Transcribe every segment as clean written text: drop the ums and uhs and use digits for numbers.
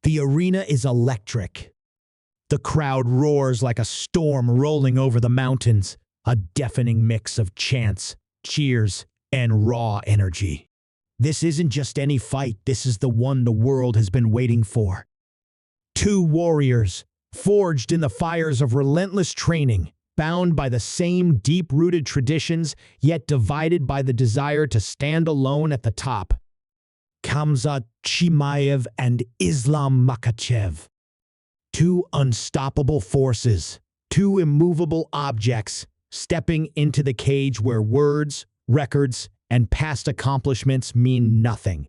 The arena is electric. The crowd roars like a storm rolling over the mountains, a deafening mix of chants, cheers, and raw energy. This isn't just any fight, this is the one the world has been waiting for. Two warriors, forged in the fires of relentless training, bound by the same deep-rooted traditions, yet divided by the desire to stand alone at the top. Khamzat Chimaev and Islam Makhachev. Two unstoppable forces, two immovable objects, stepping into the cage where words, records, and past accomplishments mean nothing.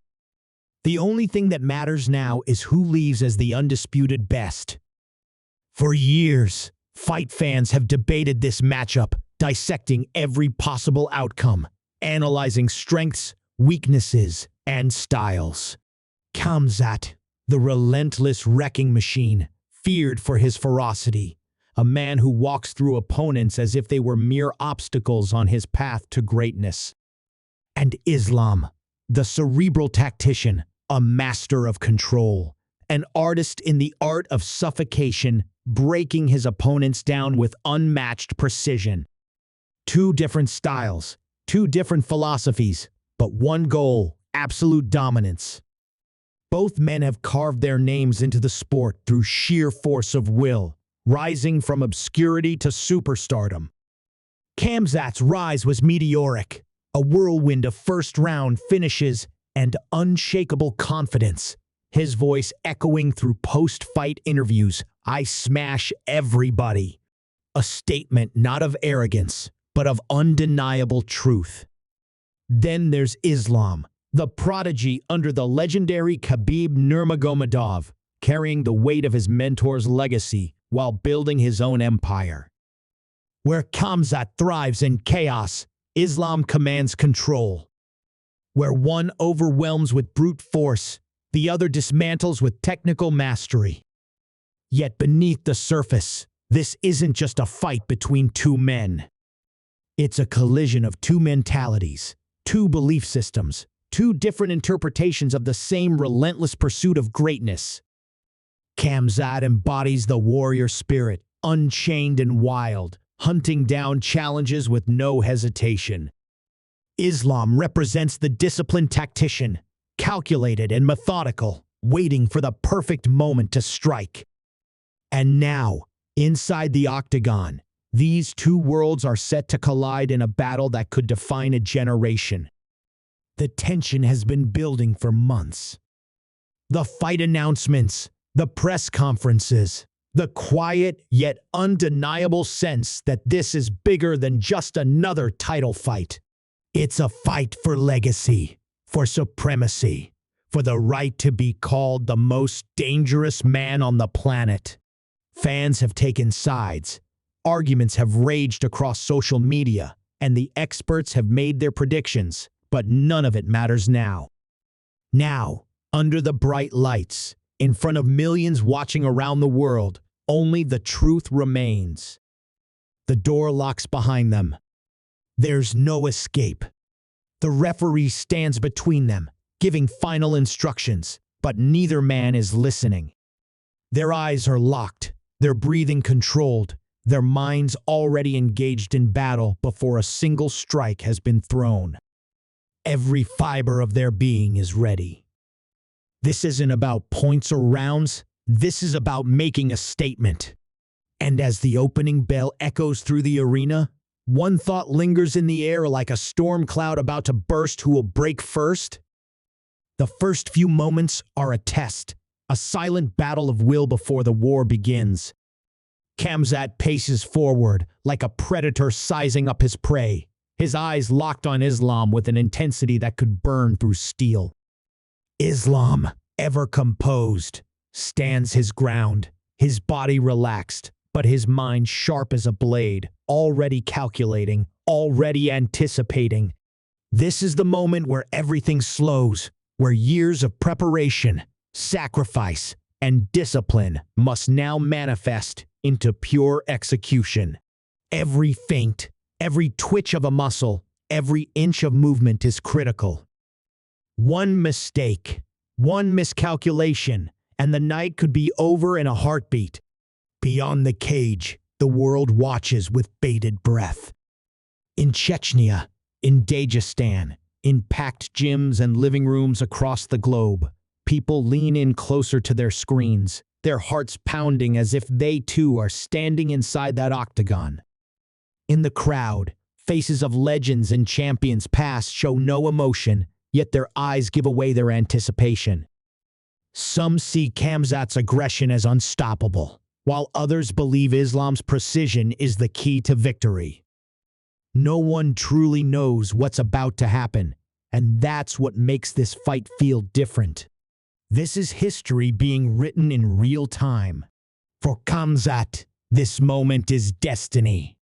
The only thing that matters now is who leaves as the undisputed best. For years, fight fans have debated this matchup, dissecting every possible outcome, analyzing strengths, weaknesses, and styles. Khamzat, the relentless wrecking machine, feared for his ferocity, a man who walks through opponents as if they were mere obstacles on his path to greatness. And Islam, the cerebral tactician, a master of control, an artist in the art of suffocation, breaking his opponents down with unmatched precision. Two different styles, two different philosophies, but one goal: absolute dominance. Both men have carved their names into the sport through sheer force of will, rising from obscurity to superstardom. Khamzat's rise was meteoric, a whirlwind of first-round finishes and unshakable confidence, his voice echoing through post-fight interviews, "I smash everybody." A statement not of arrogance, but of undeniable truth. Then there's Islam, the prodigy under the legendary Khabib Nurmagomedov, carrying the weight of his mentor's legacy while building his own empire. Where Khamzat thrives in chaos, Islam commands control. Where one overwhelms with brute force, the other dismantles with technical mastery. Yet beneath the surface, this isn't just a fight between two men. It's a collision of two mentalities, two belief systems, two different interpretations of the same relentless pursuit of greatness. Khamzat embodies the warrior spirit, unchained and wild, hunting down challenges with no hesitation. Islam represents the disciplined tactician, calculated and methodical, waiting for the perfect moment to strike. And now, inside the octagon, these two worlds are set to collide in a battle that could define a generation. The tension has been building for months. The fight announcements, the press conferences, the quiet yet undeniable sense that this is bigger than just another title fight. It's a fight for legacy, for supremacy, for the right to be called the most dangerous man on the planet. Fans have taken sides, arguments have raged across social media, and the experts have made their predictions, but none of it matters now. Now, under the bright lights, in front of millions watching around the world, only the truth remains. The door locks behind them. There's no escape. The referee stands between them, giving final instructions, but neither man is listening. Their eyes are locked, their breathing controlled, their minds already engaged in battle before a single strike has been thrown. Every fiber of their being is ready. This isn't about points or rounds, this is about making a statement. And as the opening bell echoes through the arena, one thought lingers in the air like a storm cloud about to burst. Who will break first? The first few moments are a test, a silent battle of will before the war begins. Khamzat paces forward like a predator sizing up his prey, his eyes locked on Islam with an intensity that could burn through steel. Islam, ever composed, stands his ground, his body relaxed, but his mind sharp as a blade, already calculating, already anticipating. This is the moment where everything slows, where years of preparation, sacrifice, and discipline must now manifest into pure execution. Every feint, every twitch of a muscle, every inch of movement is critical. One mistake, one miscalculation, and the night could be over in a heartbeat. Beyond the cage, the world watches with bated breath. In Chechnya, in Dagestan, in packed gyms and living rooms across the globe, people lean in closer to their screens, their hearts pounding as if they too are standing inside that octagon. In the crowd, faces of legends and champions past show no emotion, yet their eyes give away their anticipation. Some see Khamzat's aggression as unstoppable, while others believe Islam's precision is the key to victory. No one truly knows what's about to happen, and that's what makes this fight feel different. This is history being written in real time. For Khamzat, this moment is destiny.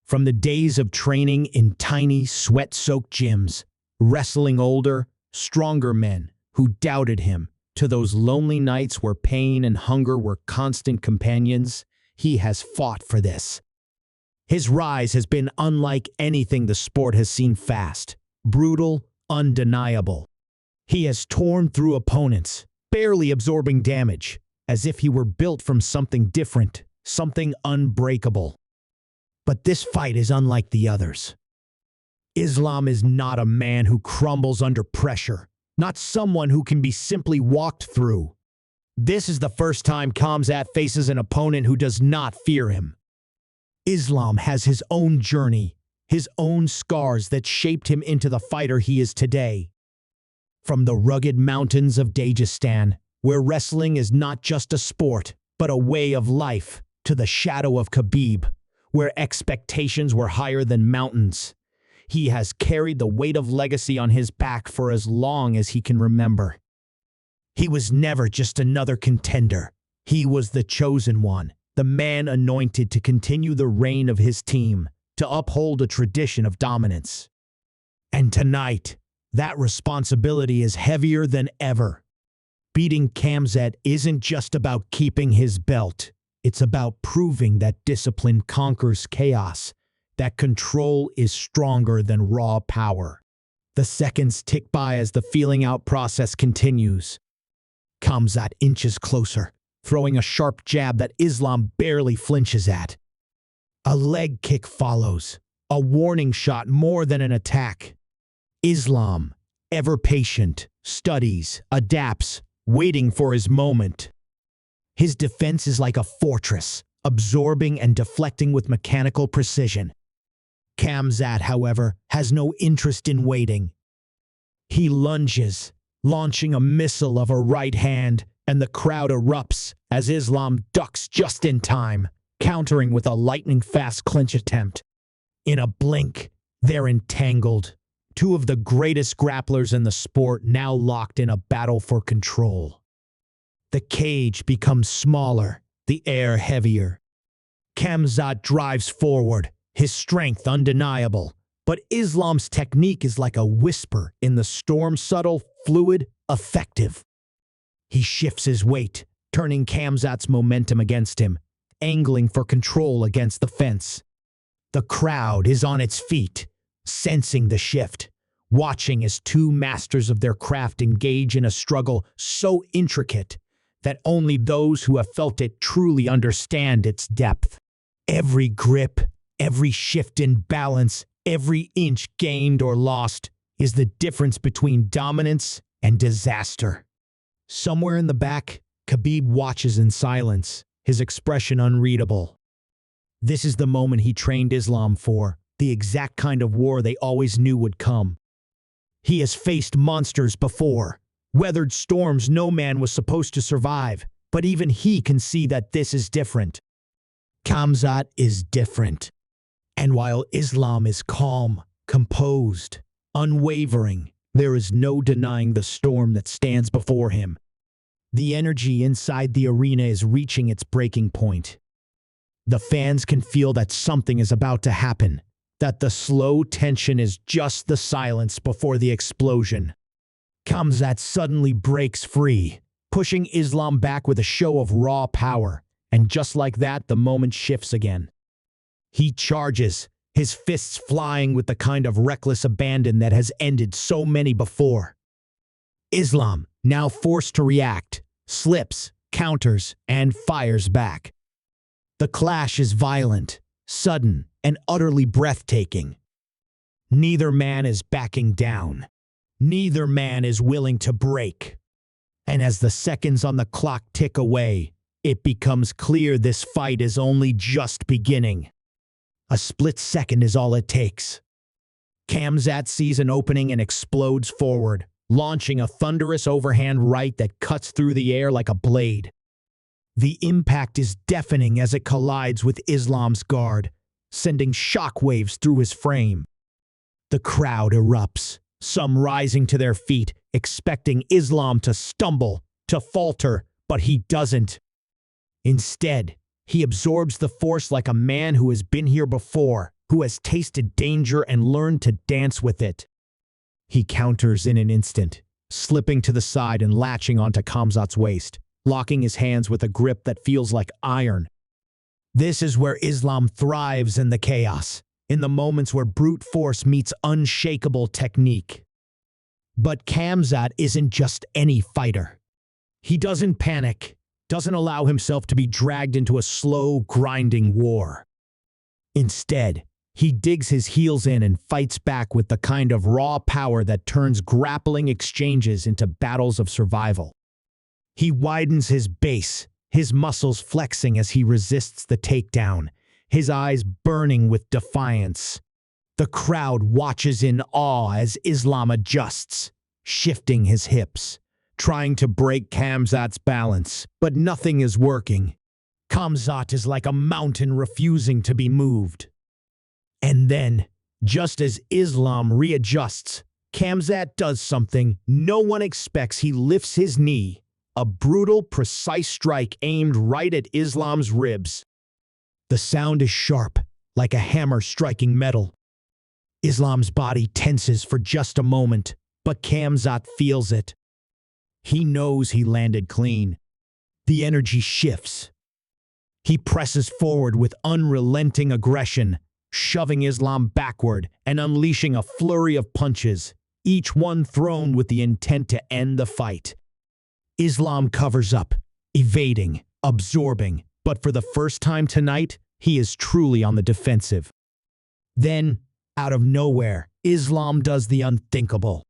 From the days of training in tiny, sweat-soaked gyms, wrestling older, stronger men who doubted him, to those lonely nights where pain and hunger were constant companions, he has fought for this. His rise has been unlike anything the sport has seen. Fast, brutal, undeniable. He has torn through opponents, barely absorbing damage, as if he were built from something different, something unbreakable. But this fight is unlike the others. Islam is not a man who crumbles under pressure, not someone who can be simply walked through. This is the first time Khamzat faces an opponent who does not fear him. Islam has his own journey, his own scars that shaped him into the fighter he is today. From the rugged mountains of Dagestan, where wrestling is not just a sport, but a way of life, to the shadow of Khabib, where expectations were higher than mountains. He has carried the weight of legacy on his back for as long as he can remember. He was never just another contender. He was the chosen one, the man anointed to continue the reign of his team, to uphold a tradition of dominance. And tonight, that responsibility is heavier than ever. Beating Khamzat isn't just about keeping his belt. It's about proving that discipline conquers chaos, that control is stronger than raw power. The seconds tick by as the feeling-out process continues. Khamzat inches closer, throwing a sharp jab that Islam barely flinches at. A leg kick follows, a warning shot more than an attack. Islam, ever patient, studies, adapts, waiting for his moment. His defense is like a fortress, absorbing and deflecting with mechanical precision. Khamzat, however, has no interest in waiting. He lunges, launching a missile of a right hand, and the crowd erupts as Islam ducks just in time, countering with a lightning-fast clinch attempt. In a blink, they're entangled. Two of the greatest grapplers in the sport now locked in a battle for control. The cage becomes smaller, the air heavier. Khamzat drives forward, his strength undeniable, but Islam's technique is like a whisper in the storm, subtle, fluid, effective. He shifts his weight, turning Khamzat's momentum against him, angling for control against the fence. The crowd is on its feet, sensing the shift, watching as two masters of their craft engage in a struggle so intricate that only those who have felt it truly understand its depth. Every grip, every shift in balance, every inch gained or lost is the difference between dominance and disaster. Somewhere in the back, Khabib watches in silence, his expression unreadable. This is the moment he trained Islam for, the exact kind of war they always knew would come. He has faced monsters before, weathered storms no man was supposed to survive, but even he can see that this is different. Khamzat is different. And while Islam is calm, composed, unwavering, there is no denying the storm that stands before him. The energy inside the arena is reaching its breaking point. The fans can feel that something is about to happen, that the slow tension is just the silence before the explosion. Khamzat suddenly breaks free, pushing Islam back with a show of raw power, and just like that, the moment shifts again. He charges, his fists flying with the kind of reckless abandon that has ended so many before. Islam, now forced to react, slips, counters, and fires back. The clash is violent, sudden, and utterly breathtaking. Neither man is backing down. Neither man is willing to break. And as the seconds on the clock tick away, it becomes clear this fight is only just beginning. A split second is all it takes. Khamzat sees an opening and explodes forward, launching a thunderous overhand right that cuts through the air like a blade. The impact is deafening as it collides with Islam's guard, sending shockwaves through his frame. The crowd erupts, some rising to their feet, expecting Islam to stumble, to falter, but he doesn't. Instead, he absorbs the force like a man who has been here before, who has tasted danger and learned to dance with it. He counters in an instant, slipping to the side and latching onto Khamzat's waist, locking his hands with a grip that feels like iron. This is where Islam thrives in the chaos, in the moments where brute force meets unshakable technique. But Khamzat isn't just any fighter. He doesn't panic, doesn't allow himself to be dragged into a slow, grinding war. Instead, he digs his heels in and fights back with the kind of raw power that turns grappling exchanges into battles of survival. He widens his base, his muscles flexing as he resists the takedown, his eyes burning with defiance. The crowd watches in awe as Islam adjusts, shifting his hips, trying to break Khamzat's balance, but nothing is working. Khamzat is like a mountain refusing to be moved. And then, just as Islam readjusts, Khamzat does something no one expects. He lifts his knee, a brutal, precise strike aimed right at Islam's ribs. The sound is sharp, like a hammer striking metal. Islam's body tenses for just a moment, but Khamzat feels it. He knows he landed clean. The energy shifts. He presses forward with unrelenting aggression, shoving Islam backward and unleashing a flurry of punches, each one thrown with the intent to end the fight. Islam covers up, evading, absorbing, but for the first time tonight, he is truly on the defensive. Then, out of nowhere, Islam does the unthinkable.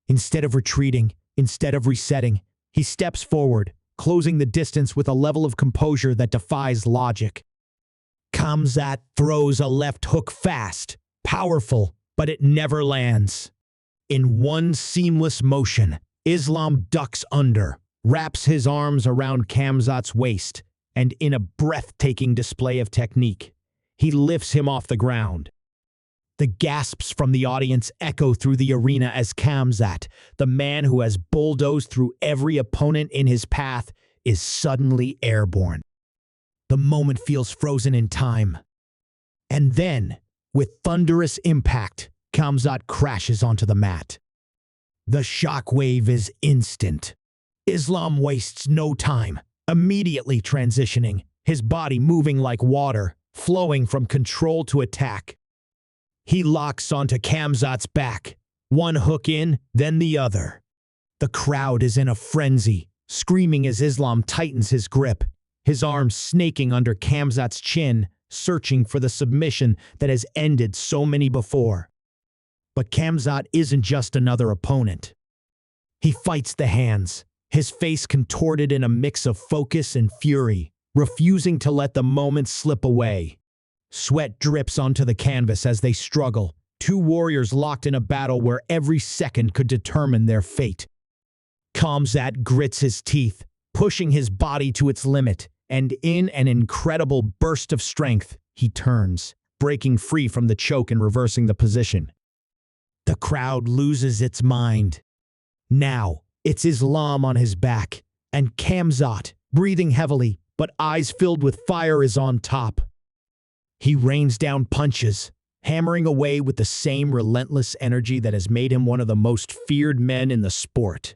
Instead of retreating, instead of resetting, he steps forward, closing the distance with a level of composure that defies logic. Khamzat throws a left hook fast, powerful, but it never lands. In one seamless motion, Islam ducks under, wraps his arms around Khamzat's waist, and in a breathtaking display of technique, he lifts him off the ground. The gasps from the audience echo through the arena as Khamzat, the man who has bulldozed through every opponent in his path, is suddenly airborne. The moment feels frozen in time. And then, with thunderous impact, Khamzat crashes onto the mat. The shockwave is instant. Islam wastes no time, immediately transitioning, his body moving like water, flowing from control to attack. He locks onto Khamzat's back, one hook in, then the other. The crowd is in a frenzy, screaming as Islam tightens his grip, his arms snaking under Khamzat's chin, searching for the submission that has ended so many before. But Khamzat isn't just another opponent. He fights the hands, his face contorted in a mix of focus and fury, refusing to let the moment slip away. Sweat drips onto the canvas as they struggle, two warriors locked in a battle where every second could determine their fate. Khamzat grits his teeth, pushing his body to its limit, and in an incredible burst of strength, he turns, breaking free from the choke and reversing the position. The crowd loses its mind. Now, it's Islam on his back, and Khamzat, breathing heavily, but eyes filled with fire, is on top. He rains down punches, hammering away with the same relentless energy that has made him one of the most feared men in the sport.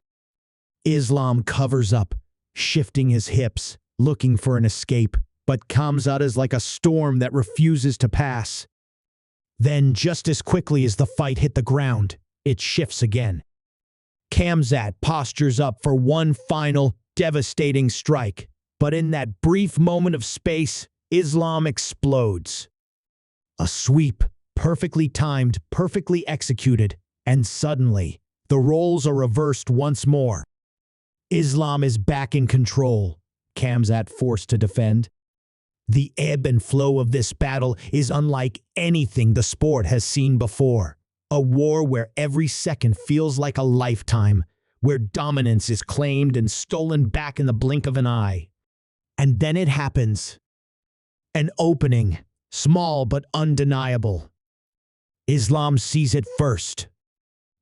Islam covers up, shifting his hips, looking for an escape, but Khamzat is like a storm that refuses to pass. Then, just as quickly as the fight hit the ground, it shifts again. Khamzat postures up for one final, devastating strike. But in that brief moment of space, Islam explodes. A sweep, perfectly timed, perfectly executed, and suddenly, the roles are reversed once more. Islam is back in control, Khamzat forced to defend. The ebb and flow of this battle is unlike anything the sport has seen before. A war where every second feels like a lifetime, where dominance is claimed and stolen back in the blink of an eye. And then it happens. An opening, small but undeniable. Islam sees it first.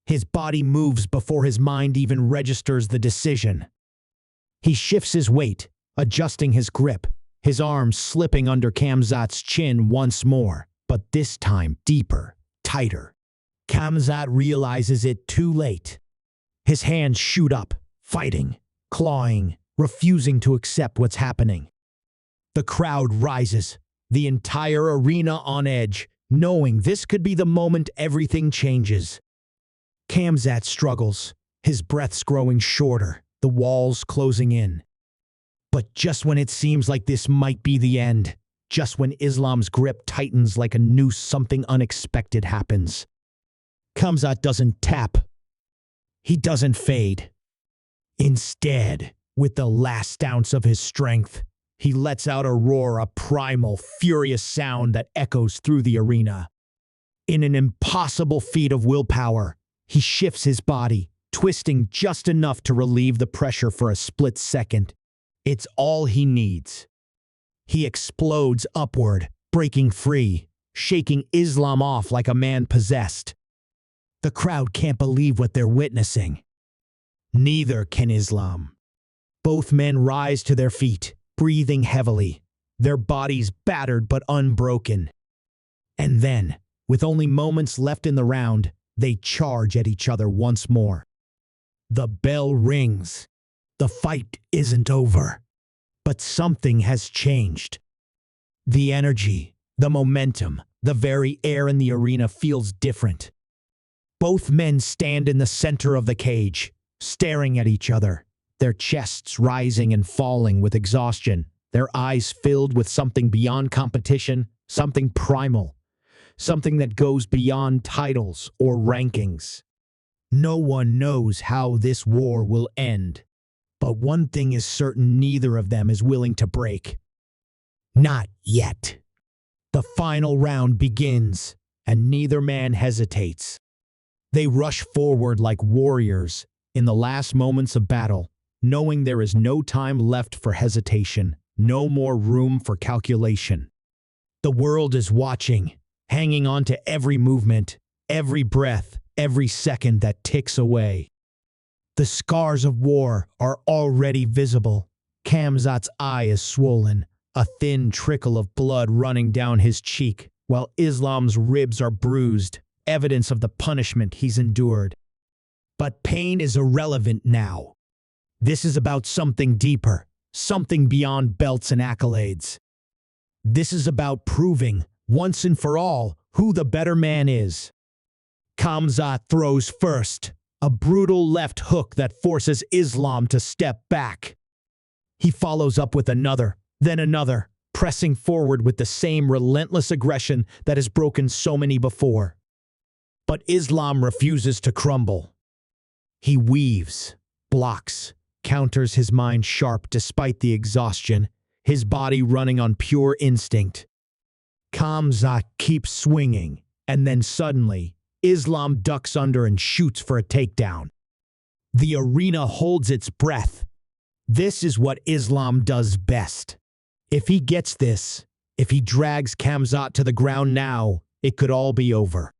His body moves before his mind even registers the decision. He shifts his weight, adjusting his grip, his arms slipping under Khamzat's chin once more, but this time deeper, tighter. Khamzat realizes it too late. His hands shoot up, fighting, clawing, refusing to accept what's happening. The crowd rises, the entire arena on edge, knowing this could be the moment everything changes. Khamzat struggles, his breaths growing shorter, the walls closing in. But just when it seems like this might be the end, just when Islam's grip tightens like a noose, something unexpected happens. Khamzat doesn't tap. He doesn't fade. Instead, with the last ounce of his strength, he lets out a roar, a primal, furious sound that echoes through the arena. In an impossible feat of willpower, he shifts his body, twisting just enough to relieve the pressure for a split second. It's all he needs. He explodes upward, breaking free, shaking Islam off like a man possessed. The crowd can't believe what they're witnessing. Neither can Islam. Both men rise to their feet, breathing heavily, their bodies battered but unbroken. And then, with only moments left in the round, they charge at each other once more. The bell rings. The fight isn't over. But something has changed. The energy, the momentum, the very air in the arena feels different. Both men stand in the center of the cage, staring at each other, their chests rising and falling with exhaustion, their eyes filled with something beyond competition, something primal, something that goes beyond titles or rankings. No one knows how this war will end, but one thing is certain: neither of them is willing to break. Not yet. The final round begins, and neither man hesitates. They rush forward like warriors in the last moments of battle, knowing there is no time left for hesitation, no more room for calculation. The world is watching, hanging on to every movement, every breath, every second that ticks away. The scars of war are already visible. Khamzat's eye is swollen, a thin trickle of blood running down his cheek, while Islam's ribs are bruised, evidence of the punishment he's endured. But pain is irrelevant now. This is about something deeper, something beyond belts and accolades. This is about proving, once and for all, who the better man is. Khamzat throws first, a brutal left hook that forces Islam to step back. He follows up with another, then another, pressing forward with the same relentless aggression that has broken so many before. But Islam refuses to crumble. He weaves, blocks, counters, his mind sharp despite the exhaustion, his body running on pure instinct. Khamzat keeps swinging, and then suddenly, Islam ducks under and shoots for a takedown. The arena holds its breath. This is what Islam does best. If he gets this, if he drags Khamzat to the ground now, it could all be over.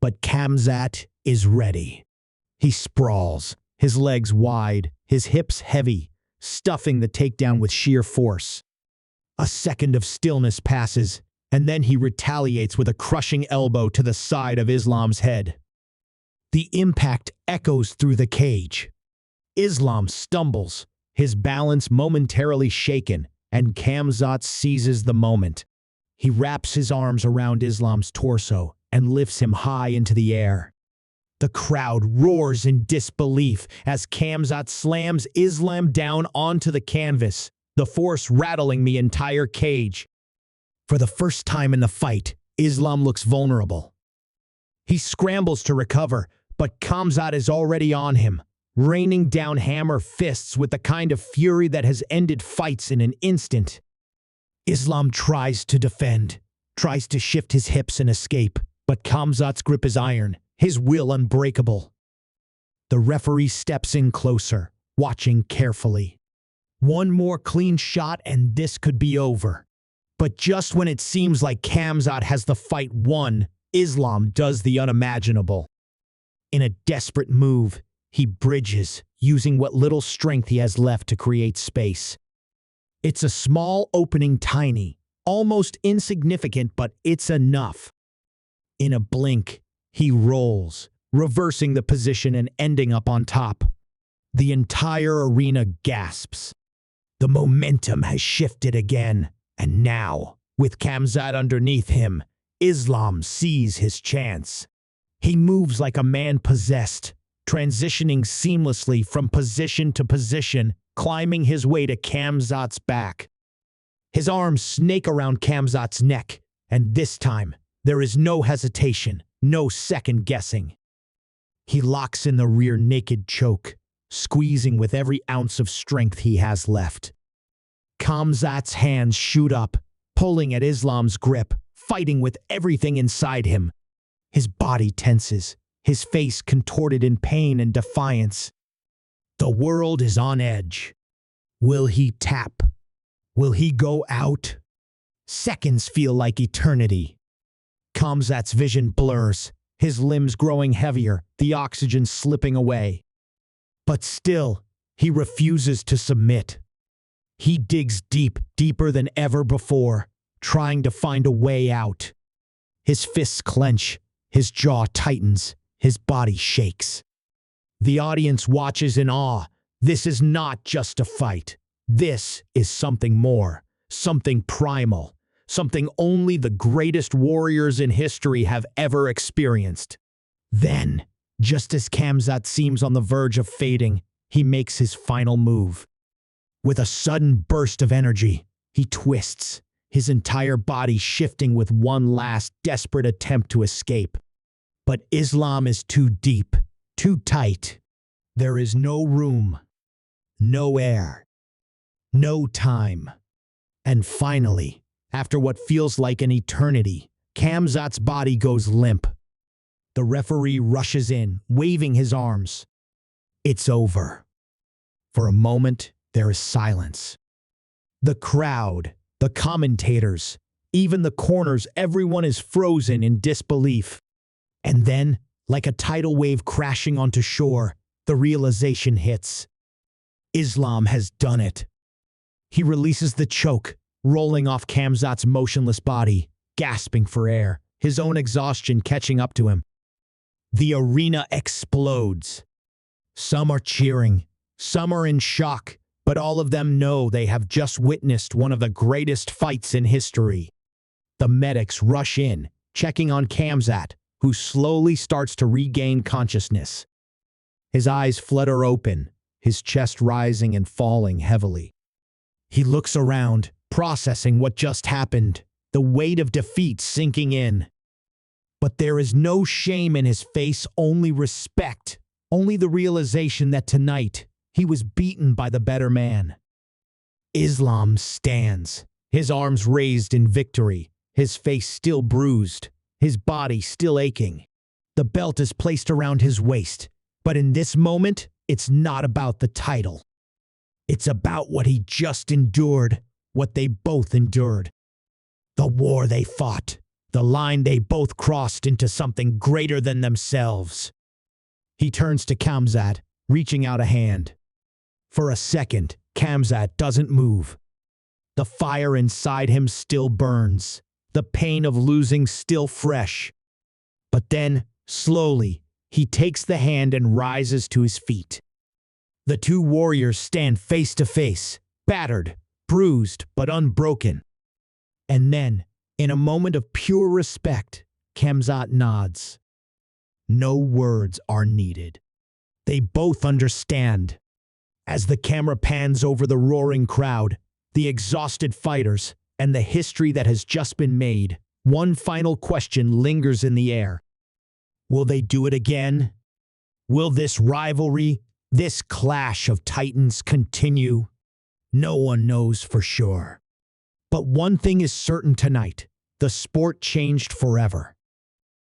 But Khamzat is ready. He sprawls, his legs wide, his hips heavy, stuffing the takedown with sheer force. A second of stillness passes, and then he retaliates with a crushing elbow to the side of Islam's head. The impact echoes through the cage. Islam stumbles, his balance momentarily shaken, and Khamzat seizes the moment. He wraps his arms around Islam's torso and lifts him high into the air. The crowd roars in disbelief as Khamzat slams Islam down onto the canvas, the force rattling the entire cage. For the first time in the fight, Islam looks vulnerable. He scrambles to recover, but Khamzat is already on him, raining down hammer fists with the kind of fury that has ended fights in an instant. Islam tries to defend, tries to shift his hips and escape, but Khamzat's grip is iron, his will unbreakable. The referee steps in closer, watching carefully. One more clean shot and this could be over. But just when it seems like Khamzat has the fight won, Islam does the unimaginable. In a desperate move, he bridges, using what little strength he has left to create space. It's a small opening, tiny, almost insignificant, but it's enough. In a blink, he rolls, reversing the position and ending up on top. The entire arena gasps. The momentum has shifted again, and now, with Khamzat underneath him, Islam sees his chance. He moves like a man possessed, transitioning seamlessly from position to position, climbing his way to Khamzat's back. His arms snake around Khamzat's neck, and this time, there is no hesitation, no second guessing. He locks in the rear naked choke, squeezing with every ounce of strength he has left. Khamzat's hands shoot up, pulling at Islam's grip, fighting with everything inside him. His body tenses, his face contorted in pain and defiance. The world is on edge. Will he tap? Will he go out? Seconds feel like eternity. Khamzat's vision blurs, his limbs growing heavier, the oxygen slipping away. But still, he refuses to submit. He digs deep, deeper than ever before, trying to find a way out. His fists clench, his jaw tightens, his body shakes. The audience watches in awe. This is not just a fight. This is something more, something primal, something only the greatest warriors in history have ever experienced. Then, just as Khamzat seems on the verge of fading, he makes his final move. With a sudden burst of energy, he twists, his entire body shifting with one last desperate attempt to escape. But Islam is too deep, too tight. There is no room, no air, no time. And finally, after what feels like an eternity, Khamzat's body goes limp. The referee rushes in, waving his arms. It's over. For a moment, there is silence. The crowd, the commentators, even the corners, everyone is frozen in disbelief. And then, like a tidal wave crashing onto shore, the realization hits. Islam has done it. He releases the choke, rolling off Khamzat's motionless body, gasping for air, his own exhaustion catching up to him. The arena explodes. Some are cheering, some are in shock, but all of them know they have just witnessed one of the greatest fights in history. The medics rush in, checking on Khamzat, who slowly starts to regain consciousness. His eyes flutter open, his chest rising and falling heavily. He looks around, processing what just happened, the weight of defeat sinking in. But there is no shame in his face, only respect, only the realization that tonight he was beaten by the better man. Islam stands, his arms raised in victory, his face still bruised, his body still aching. The belt is placed around his waist, but in this moment, it's not about the title. It's about what he just endured, what they both endured. The war they fought, the line they both crossed into something greater than themselves. He turns to Khamzat, reaching out a hand. For a second, Khamzat doesn't move. The fire inside him still burns, the pain of losing still fresh. But then, slowly, he takes the hand and rises to his feet. The two warriors stand face to face, battered, bruised, but unbroken. And then, in a moment of pure respect, Khamzat nods. No words are needed. They both understand. As the camera pans over the roaring crowd, the exhausted fighters, and the history that has just been made, one final question lingers in the air. Will they do it again? Will this rivalry, this clash of titans continue? No one knows for sure. But one thing is certain tonight: the sport changed forever.